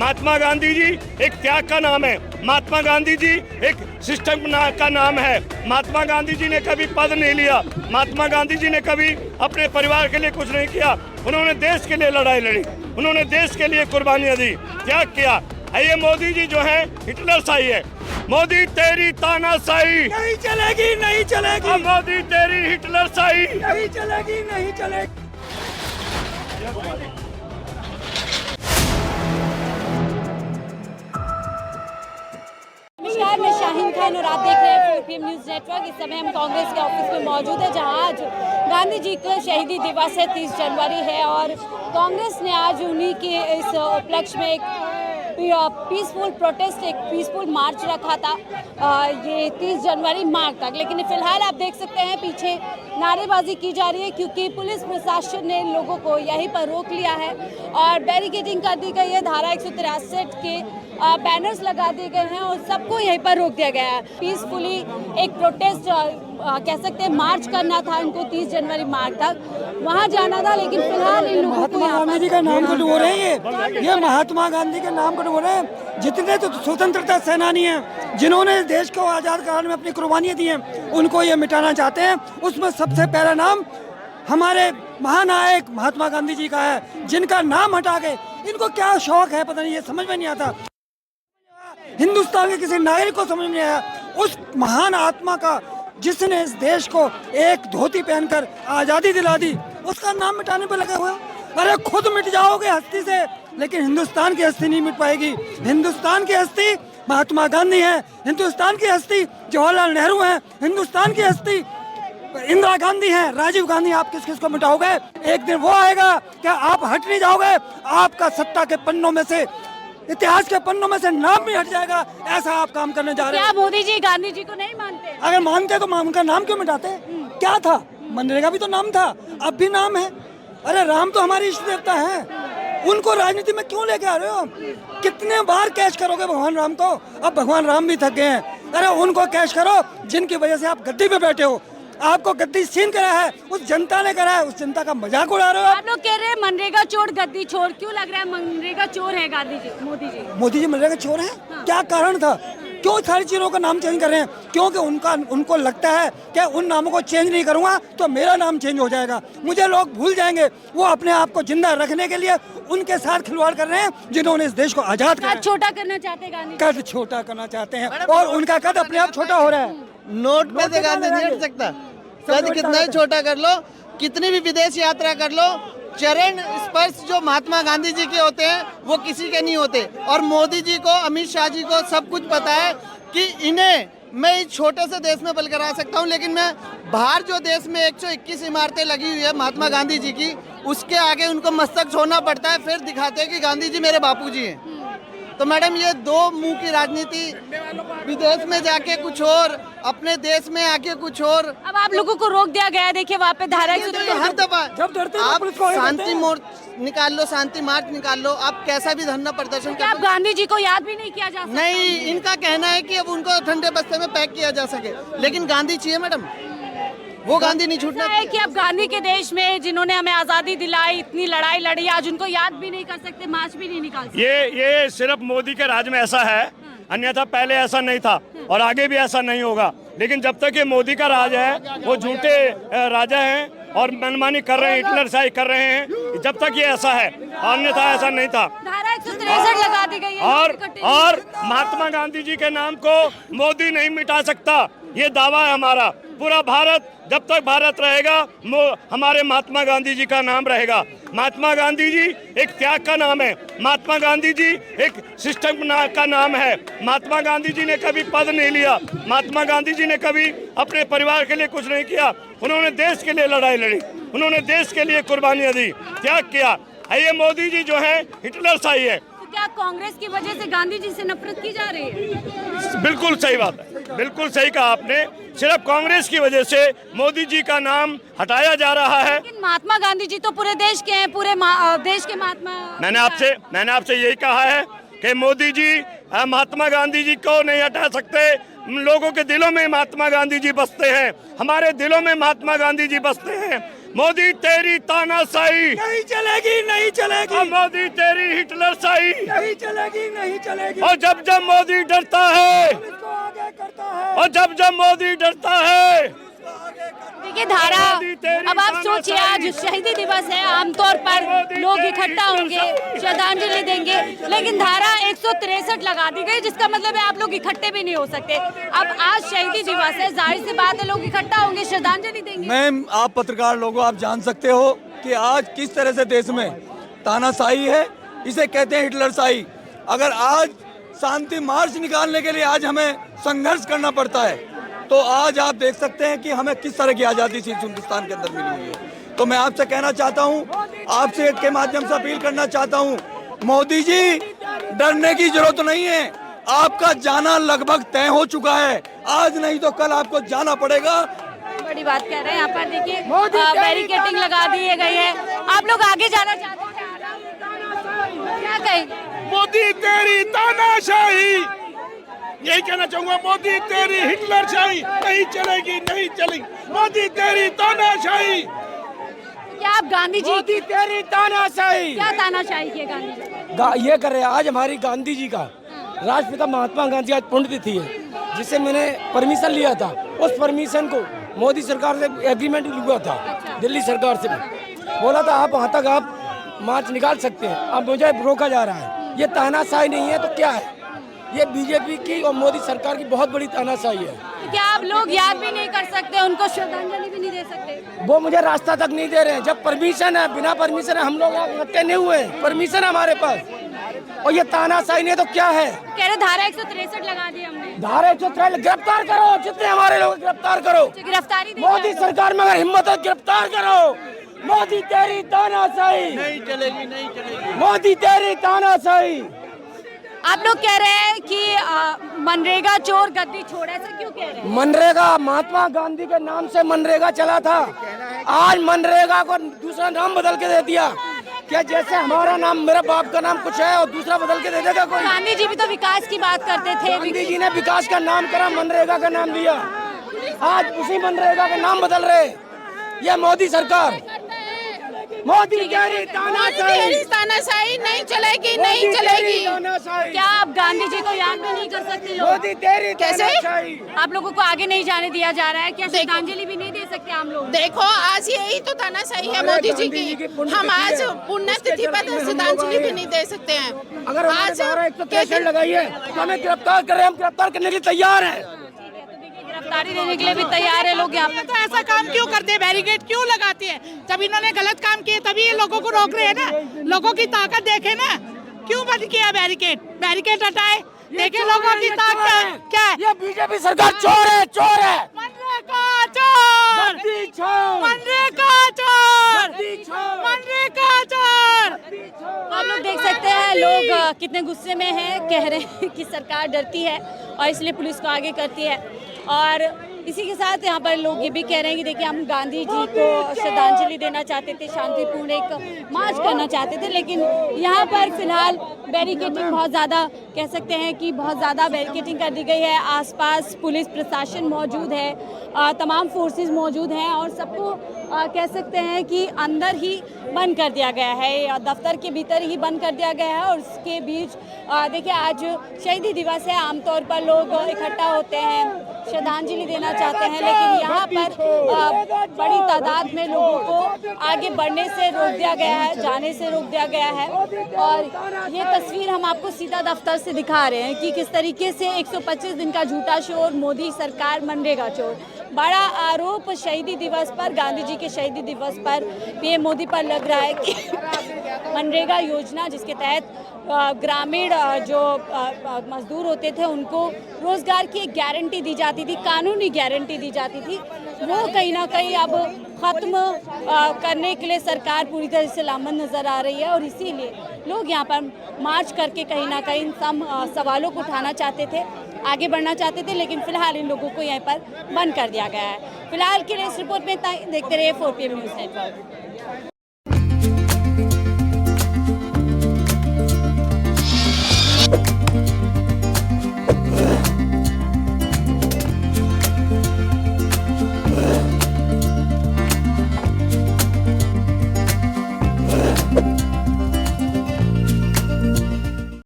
महात्मा गांधी जी एक त्याग का नाम है, महात्मा गांधी जी एक सिस्टम का नाम है। महात्मा गांधी जी ने कभी पद नहीं लिया, महात्मा गांधी जी ने कभी अपने परिवार के लिए कुछ नहीं किया। उन्होंने देश के लिए लड़ाई लड़ी, उन्होंने देश के लिए कुर्बानियां दी, त्याग किया। ये मोदी जी जो है हिटलर शाही है। मोदी तेरी तानाशाही नहीं चलेगी, नहीं चलेगी। मोदी तेरी हिटलर शाही नहीं चलेगी, नहीं चलेगी। नमस्कार, मैं शाहीन खान और आप देख रहे हैं 4PM न्यूज़ नेटवर्क। इस समय हम कांग्रेस के ऑफिस में मौजूद है, जहां आज गांधी जी का शहीदी दिवस है, 30 जनवरी है। और कांग्रेस ने आज उन्हीं के इस उपलक्ष्य में एक पीसफुल प्रोटेस्ट, एक पीसफुल मार्च रखा था ये 30 जनवरी मार्च तक। लेकिन फिलहाल आप देख सकते हैं पीछे नारेबाजी की जा रही है, क्योंकि पुलिस प्रशासन ने लोगों को यहीं पर रोक लिया है और बैरिकेडिंग कर दी गई है। धारा 163 के बैनर्स लगा दिए गए हैं और सबको यहीं पर रोक दिया गया है। पीसफुली एक प्रोटेस्ट कह सकते हैं, मार्च करना था इनको 30 जनवरी मार्च तक, वहाँ जाना था। लेकिन फिलहाल इन लोगों को महात्मा गांधी जी का नाम को डुबो रहे हैं ये महात्मा गांधी के नाम को डुबो रहे हैं। जितने तो स्वतंत्रता सेनानी हैं, जिन्होंने देश को आज़ाद कराने में अपनी कुर्बानियाँ दी हैं, उनको ये मिटाना चाहते हैं। उसमें सबसे पहला नाम हमारे महानायक महात्मा गांधी जी का है, जिनका नाम हटा के इनको क्या शौक है पता नहीं, ये समझ में नहीं आता। हिंदुस्तान के किसी नागरिक को समझ में नहीं आया उस महान आत्मा का, जिसने इस देश को एक धोती पहनकर आज़ादी दिला दी, उसका नाम मिटाने पर लगे हुए। अरे खुद मिट जाओगे हस्ती से, लेकिन हिंदुस्तान की हस्ती नहीं मिट पाएगी। हिंदुस्तान की हस्ती महात्मा गांधी है, हिंदुस्तान की हस्ती जवाहरलाल नेहरू है, हिंदुस्तान की हस्ती इंदिरा गांधी है, राजीव गांधी। आप किस किस को मिटाओगे? एक दिन वो आएगा क्या आप हट नहीं जाओगे? आपका सत्ता के पन्नों में से, इतिहास के पन्नों में से नाम भी हट जाएगा। ऐसा आप काम करने जा रहे हैं। क्या मोदी जी गांधी जी को नहीं मानते? अगर मानते तो उनका नाम क्यों मिटाते? क्या था? मनरेगा भी तो नाम था, अब भी नाम है। अरे राम तो हमारे इष्ट देवता है, उनको राजनीति में क्यों लेके आ रहे हो? कितने बार कैश करोगे भगवान राम को? अब भगवान राम भी थक गए हैं। अरे उनको कैश करो जिनकी वजह से आप गद्दी पे बैठे हो। आपको गद्दी छीन करा है, उस जनता ने करा है, उस जनता का मजाक उड़ा रहे हो आप लोग कह रहे हैं मनरेगा चोर गद्दी चोर। क्यों लग रहा है मनरेगा चोर है गांधी जी, मोदी जी? मोदी जी मनरेगा चोर है? हाँ। क्या कारण था? क्यों सारी चीजों का नाम चेंज कर रहे हैं? क्योंकि उनको लगता है कि उन नामों को चेंज नहीं करूंगा तो मेरा नाम चेंज हो जाएगा, मुझे लोग भूल जाएंगे। वो अपने आप को जिंदा रखने के लिए उनके साथ खिलवाड़ कर रहे हैं जिन्होंने इस देश को आजाद किया। कद छोटा करना चाहते हैं गांधी, कद छोटा करना चाहते हैं और उनका कद अपने आप छोटा हो रहा है। नोट पे से गांधी नहीं हट सकता। कद कितना ही छोटा कर लो, कितनी भी विदेश यात्रा कर लो, चरण स्पर्श जो महात्मा गांधी जी के होते हैं वो किसी के नहीं होते। और मोदी जी को, अमित शाह जी को सब कुछ पता है कि इन्हें मैं इस छोटे से देश में बलकरा सकता हूं, लेकिन मैं बाहर जो देश में 121 इमारतें लगी हुई है महात्मा गांधी जी की, उसके आगे उनको मस्तक छोड़ना पड़ता है, फिर दिखाते हैं कि गांधी जी मेरे बापू जी हैं। तो मैडम ये दो मुंह की राजनीति, विदेश में जाके कुछ और, अपने देश में आके कुछ और। अब आप लोगों को रोक दिया गया है, देखिए वहाँ पे धारा हर दफा जब डरते हैं, आप पुलिस को शांति मोर्च निकाल लो, शांति मार्च निकाल लो, आप कैसा भी धरना प्रदर्शन क्या कर आप लो। गांधी जी को याद भी नहीं किया जा सकता? नहीं, इनका कहना है कि अब उनको ठंडे बस्ते में पैक किया जा सके, लेकिन गांधी चाहिए मैडम, वो गांधी नहीं छूटना है कि अब गांधी के देश में जिन्होंने हमें आजादी दिलाई, इतनी लड़ाई लड़ी, आज उनको याद भी नहीं कर सकते, मार्च भी नहीं निकाल सकते। ये सिर्फ मोदी के राज में ऐसा है, अन्यथा पहले ऐसा नहीं था और आगे भी ऐसा नहीं होगा। लेकिन जब तक ये मोदी का राज है, वो झूठे राजा हैं और मनमानी कर रहे हैं, हिटलर शाही कर रहे हैं, जब तक ये ऐसा है, अन्यथा ऐसा नहीं था। धारा 163 लगा दी गई है और महात्मा गांधी जी के नाम को मोदी नहीं मिटा सकता, ये दावा है हमारा। पूरा भारत, जब तक भारत रहेगा, हमारे महात्मा गांधी जी का नाम रहेगा। महात्मा गांधी जी एक त्याग का नाम है, महात्मा गांधी जी एक सिस्टम का नाम है। महात्मा गांधी जी ने कभी पद नहीं लिया, महात्मा गांधी जी ने कभी अपने परिवार के लिए कुछ नहीं किया। उन्होंने देश के लिए लड़ाई लड़ी, उन्होंने देश के लिए कुर्बानियां दी, त्याग किया। ये मोदी जी जो है हिटलर शाही है। क्या कांग्रेस की वजह से गांधी जी से नफरत की जा रही है? बिल्कुल सही बात है, बिल्कुल सही कहा आपने। सिर्फ कांग्रेस की वजह से मोदी जी का नाम हटाया जा रहा है। लेकिन महात्मा गांधी जी तो पूरे देश के हैं, पूरे देश के महात्मा। मैंने आपसे यही कहा है कि मोदी जी महात्मा गांधी जी को नहीं हटा सकते। लोगों के दिलों में महात्मा गांधी जी बसते हैं, हमारे दिलों में महात्मा गांधी जी बसते हैं। मोदी तेरी तानाशाही, नहीं चलेगी, नहीं चलेगी, और मोदी तेरी हिटलरशाही, नहीं चलेगी, नहीं चलेगी। और जब जब मोदी डरता है, इसको आगे करता है, और जब जब मोदी डरता है, देखिए धारा, अब आप सोचिए आज शहीदी दिवस है, आमतौर पर लोग इकट्ठा होंगे, श्रद्धांजलि देंगे, लेकिन धारा 163 लगा दी गई, जिसका मतलब है आप लोग इकट्ठे भी नहीं हो सकते। अब आज शहीदी दिवस है, जाहिर सी बात है लोग इकट्ठा होंगे, श्रद्धांजलि देंगे। मैम, आप पत्रकार लोगों आप जान सकते हो कि आज किस तरह से देश में तानाशाही है, इसे कहते हैं हिटलरशाही। अगर आज शांति मार्च निकालने के लिए आज हमें संघर्ष करना पड़ता है, तो आज आप देख सकते हैं कि हमें किस तरह की आज़ादी इस हिंदुस्तान के अंदर मिली हुई है। तो मैं आपसे कहना चाहता हूं, आपसे के माध्यम से अपील करना चाहता हूं, मोदी जी डरने की जरूरत नहीं है, आपका जाना लगभग तय हो चुका है, आज नहीं तो कल आपको जाना पड़ेगा। बड़ी बात कह रहे हैं, यहाँ पर देखिए बैरिकेडिंग लगा दी गई है। आप लोग आगे जाना चाहते हैं, क्या कहेंगे? मोदी तेरी तानाशाही, यही कहना चाहूंगा, मोदी तेरी हिटलरशाही नहीं चलेगी, नहीं चलेगी, मोदी तेरी तानाशाही। क्या आप गांधी जी मोदी तेरी तानाशाही। क्या तानाशाही की है गांधी जी? ये कर रहे हैं आज हमारी गांधी जी का, राष्ट्रपिता महात्मा गांधी आज पुण्यतिथि है, जिससे मैंने परमिशन लिया था, उस परमिशन को मोदी सरकार से एग्रीमेंट हुआ था, दिल्ली सरकार से बोला था आप वहाँ तक आप मार्च निकाल सकते हैं, अब मुझे रोका जा रहा है। ये तानाशाही नहीं है तो क्या है? ये बीजेपी की और मोदी सरकार की बहुत बड़ी तानाशाही है। क्या आप लोग याद भी नहीं कर सकते, उनको श्रद्धांजलि भी नहीं दे सकते? वो मुझे रास्ता तक नहीं दे रहे हैं, जब परमिशन है, बिना परमिशन है हम लोग इकट्ठे नहीं हुए, परमिशन है हमारे पास, और ये तानाशाही नहीं तो क्या है? कह रहे धारा 163 लगा दी हमने। धारा 163 गिरफ्तार करो, जितने हमारे लोग गिरफ्तार करो, गिरफ्तारी मोदी सरकार में अगर हिम्मत है गिरफ्तार करो। मोदी तेरी तानाशाही नहीं चलेगी, नहीं चलेगी। मोदी तेरी तानाशाही। आप लोग कह रहे हैं कि मनरेगा चोर गद्दी छोड़, ऐसा क्यों कह रहे हैं? मनरेगा महात्मा गांधी के नाम से मनरेगा चला था, आज मनरेगा को दूसरा नाम बदल के दे दिया। क्या जैसे हमारा नाम, मेरे बाप का नाम कुछ है और दूसरा बदल के दे देगा कोई? गांधी जी भी तो विकास की बात करते थे। गांधी जी ने विकास का नाम करा, मनरेगा का नाम दिया, आज उसी मनरेगा का नाम बदल रहे। ये मोदी सरकार, मोदी तेरी तानाशाही नहीं चलेगी, नहीं चलेगी। क्या आप गांधी जी को याद भी नहीं कर सकते लोग? मोदी तेरी कैसे? आप लोगों को आगे नहीं जाने दिया जा रहा है, क्या श्रद्धांजलि भी नहीं दे सकते हम लोग? देखो आज यही तो तानाशाही है मोदी जी की। हम आज पुण्यतिथि पर श्रद्धांजलि भी नहीं दे सकते हैं। अगर आज 163 लगाई है तो हमें गिरफ्तार कर रहे हैं, हम गिरफ्तार करने के लिए तैयार हैं। गिरफ्तारी देने के लिए भी तैयार है लोग यहाँ पे। तो ऐसा काम क्यों करते हैं, बैरिकेड क्यों लगाते हैं? जब इन्होंने गलत काम किए तभी ये लोगों को रोक रहे हैं ना। लोगों की ताकत देखे ना, क्यों बंद किया बैरिकेड? बैरिकेड हटाए, देखे लोगों की ताकत क्या है। ये बीजेपी सरकार चोर है, चोर है। मनरेगा चोर, मनरेगा चोर, मनरेगा चोर। आप लोग देख सकते हैं लोग कितने गुस्से में हैं, कह रहे हैं कि सरकार डरती है और इसलिए पुलिस को आगे करती है। और इसी के साथ यहाँ पर लोग ये भी कह रहे हैं कि देखिए हम गांधी जी को श्रद्धांजलि देना चाहते थे, शांतिपूर्ण एक मार्च करना चाहते थे, लेकिन यहाँ पर फिलहाल बैरिकेडिंग बहुत ज़्यादा, कह सकते हैं कि बहुत ज़्यादा बैरिकेडिंग कर दी गई है। आसपास पुलिस प्रशासन मौजूद है, तमाम फोर्सेस मौजूद हैं और सबको कह सकते हैं कि अंदर ही बंद कर दिया गया है, दफ्तर के भीतर ही बंद कर दिया गया है। और उसके बीच देखिए आज शहीदी दिवस है, आमतौर पर लोग इकट्ठा होते हैं, श्रद्धांजलि देना चाहते हैं, लेकिन यहाँ पर बड़ी तादाद में लोगों को आगे बढ़ने से रोक दिया गया है, जाने से रोक दिया गया है। और ये तस्वीर हम आपको सीधा दफ्तर से दिखा रहे हैं कि किस तरीके से 125 दिन का झूठा शोर, मोदी सरकार मनरेगा चोर। बड़ा आरोप शहीदी दिवस पर, गांधी जी के शहीदी दिवस पर पीएम मोदी पर लग रहा है कि मनरेगा योजना, जिसके तहत ग्रामीण जो मजदूर होते थे उनको रोजगार की एक गारंटी दी जाती थी, कानूनी गारंटी दी जाती थी, वो कहीं ना कहीं अब ख़त्म करने के लिए सरकार पूरी तरह से लामबंद नज़र आ रही है। और इसीलिए लोग यहाँ पर मार्च करके कहीं ना कहीं इन सवालों को उठाना चाहते थे, आगे बढ़ना चाहते थे, लेकिन फिलहाल इन लोगों को यहाँ पर बंद कर दिया गया है। फिलहाल के लिए इस रिपोर्ट में इतना ही। देखते रहिए 4PM न्यूज़ नेटवर्क।